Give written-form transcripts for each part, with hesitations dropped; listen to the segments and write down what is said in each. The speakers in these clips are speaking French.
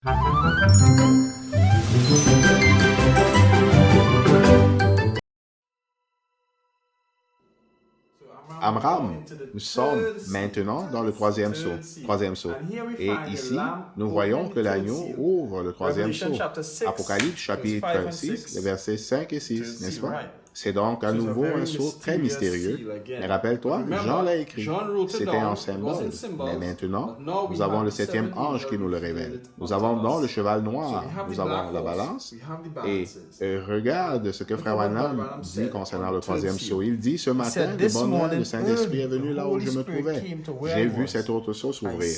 Amram, nous sommes maintenant dans le troisième saut. Et ici, nous voyons que l'agneau ouvre le troisième saut. Apocalypse chapitre 6, les versets 5 et 6, n'est-ce pas? C'est donc à nouveau un saut très mystérieux. Mais rappelle-toi, Jean l'a écrit. C'était un symbole. Mais maintenant, nous avons le septième ange qui nous le révèle. Nous avons donc le cheval noir. Nous avons la balance. Et regarde ce que Frère Branham dit concernant le troisième saut. Il dit, ce matin, de bonne heure, le Saint-Esprit est venu là où je me trouvais. J'ai vu cet autre saut s'ouvrir.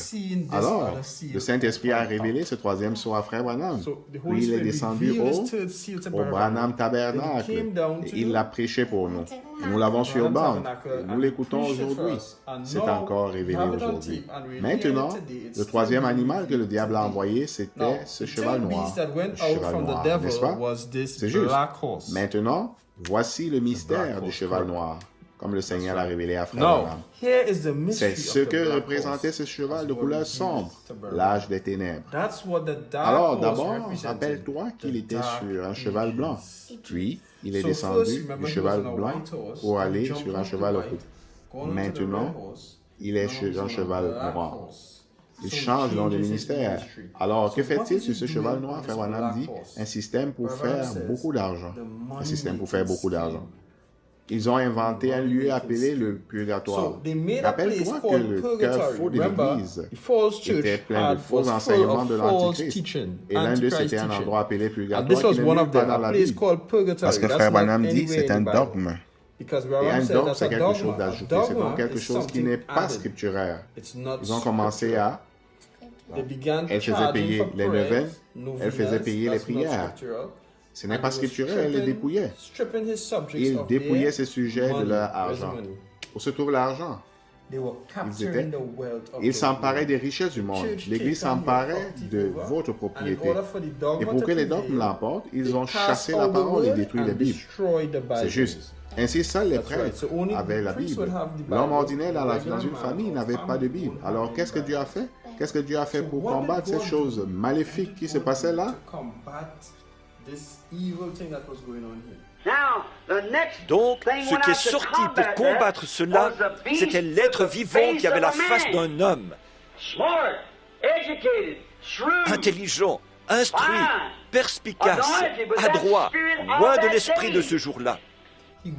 Alors, le Saint-Esprit a révélé ce troisième saut à Frère Branham. Puis il est descendu au Branham Tabernacle. Et il l'a prêché pour nous. Et nous l'avons sur bande. Nous l'écoutons aujourd'hui. C'est encore révélé aujourd'hui. Maintenant, le troisième animal que le diable a envoyé, c'était ce cheval noir. Le cheval noir, n'est-ce pas? C'est juste. Maintenant, voici le mystère du cheval noir, comme le Seigneur l'a révélé à Frère Branham. C'est ce que représentait ce cheval de couleur sombre, l'âge des ténèbres. Alors, d'abord, rappelle-toi qu'il était sur un cheval blanc. Puis, il est descendu du cheval blanc pour aller sur un cheval roux. Maintenant, il est sur un cheval noir. Il change dans le ministère. Alors, que fait-il sur ce cheval noir? Frère Branham dit, un système pour faire beaucoup d'argent. Un système pour faire beaucoup d'argent. Ils ont inventé un lieu appelé le purgatoire. Rappelle-toi que le cœur faux de l'Église était plein de faux enseignements de l'Antichrist. Et l'un d'eux, c'était un endroit appelé purgatoire qui n'est même pas dans la Bible. Parce que Frère Branham dit, c'est un dogme. Et un dogme, c'est quelque chose d'ajouté. C'est donc quelque chose qui n'est pas scripturaire. Ils ont commencé à... Elle faisait payer les neuvaines, elle faisait payer les prières. Ce n'est pas scripturel, elle les dépouillait. Il dépouillait ces sujets de leur argent. Où se trouve l'argent? Ils s'emparaient des richesses du monde. L'Église s'emparait de votre propriété. Et pour que les dogmes l'emportent, ils ont chassé la parole et détruit la Bible. C'est juste. Ainsi, seuls les prêtres avaient la Bible. L'homme ordinaire dans une famille n'avait pas de Bible. Alors, qu'est-ce que Dieu a fait? Qu'est-ce que Dieu a fait pour combattre cette chose maléfique qui se passait là? Donc, ce qui est sorti pour combattre cela, c'était l'être vivant qui avait la face d'un homme. Intelligent, instruit, perspicace, adroit, loin de l'esprit de ce jour-là. Il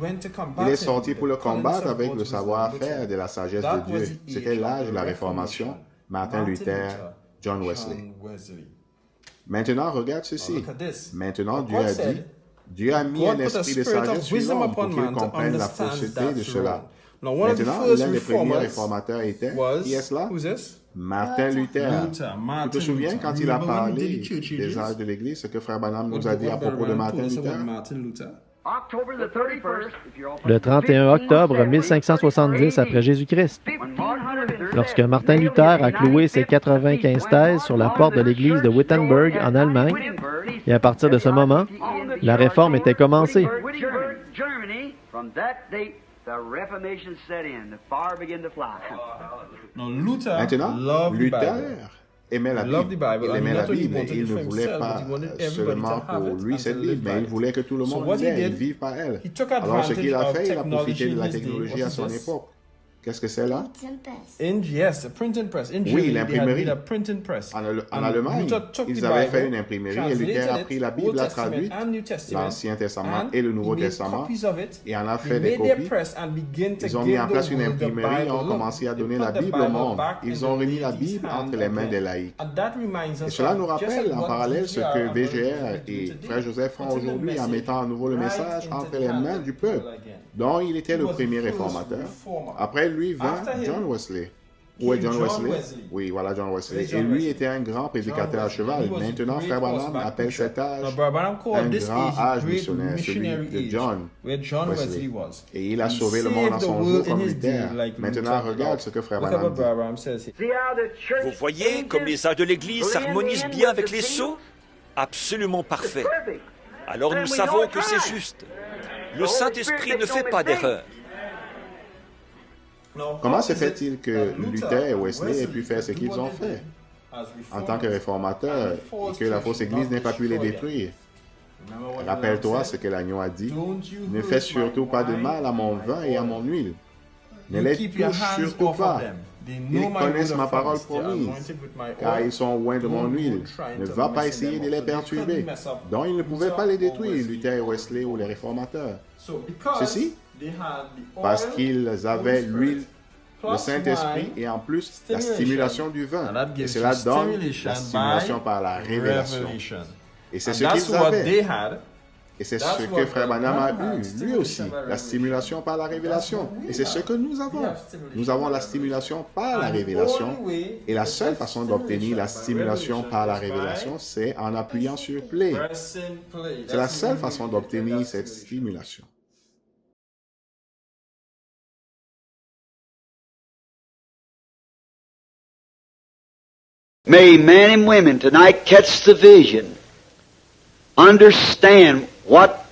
est sorti pour le combattre avec le savoir-faire de la sagesse de Dieu. C'était l'âge de la Réformation, Martin Luther, John Wesley. Maintenant, regarde ceci. Maintenant, Dieu a mis un esprit de sagesse sur l'homme pour qu'il comprenne la fausseté de cela. Maintenant, l'un des premiers réformateurs était, qui est cela? Martin Luther. Tu te souviens quand il a parlé des âges de l'Église, ce que Frère Branham nous a dit à propos de Martin Luther? Le 31 octobre 1570 après Jésus-Christ, lorsque Martin Luther a cloué ses 95 thèses sur la porte de l'église de Wittenberg en Allemagne, et à partir de ce moment, la réforme était commencée. Maintenant, Luther aimait la Bible. Il aimait la Bible et il ne voulait pas seulement pour lui cette Bible, mais il voulait que tout le monde l'ait et vive par elle. Alors ce qu'il a fait, il a profité de la technologie à son époque. Qu'est-ce que c'est là? Oui, l'imprimerie. En Allemagne, ils avaient fait une imprimerie et Luther a pris la Bible, l'a traduite, l'Ancien Testament et le Nouveau Testament, et en a fait des copies. Ils ont mis en place une imprimerie et ont commencé à donner la Bible au monde. Ils ont remis la Bible entre les mains des laïcs. Et cela nous rappelle en parallèle ce que VGR et Frère Joseph font aujourd'hui en mettant à nouveau le message entre les mains du peuple, dont il était le premier réformateur. Après lui vint John Wesley. Où est John Wesley? Oui, voilà John Wesley. Et lui était un grand prédicateur à cheval. Maintenant, Frère Branham appelle cet âge un grand âge missionnaire, celui de John Wesley. Et il a sauvé le monde en son jour comme Luther. Maintenant, regarde ce que Frère Branham dit. Vous voyez comme les âges de l'Église s'harmonisent bien avec les sceaux? Absolument parfait. Alors nous savons que c'est juste. Le Saint-Esprit ne fait pas d'erreur. Comment se fait-il que Luther et Wesley aient pu faire ce qu'ils ont fait? en tant que réformateur et que la fausse Église n'ait pas pu les détruire. Rappelle-toi ce que l'agneau a dit. Ne fais surtout pas de mal à mon vin et à mon huile. Ne les touche surtout pas. Ils connaissent ma parole promise, car ils sont loin de mon huile. Ne va pas essayer de les perturber. Donc ils ne pouvaient pas les détruire, Luther, Wesley ou les réformateurs. Ceci, parce qu'ils avaient l'huile, le Saint-Esprit et en plus la stimulation du vin. Et cela donne la stimulation par la révélation. Et c'est ce qu'ils avaient. Et c'est ce que Frère Branham a eu, lui aussi, la stimulation par la révélation. Et c'est ce que nous avons. Nous avons la stimulation par la révélation. Et la seule façon d'obtenir la stimulation par la révélation, c'est en appuyant sur play. C'est la seule façon d'obtenir cette stimulation. May men and women tonight catch the vision, understand what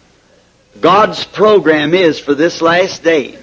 God's program is for this last day.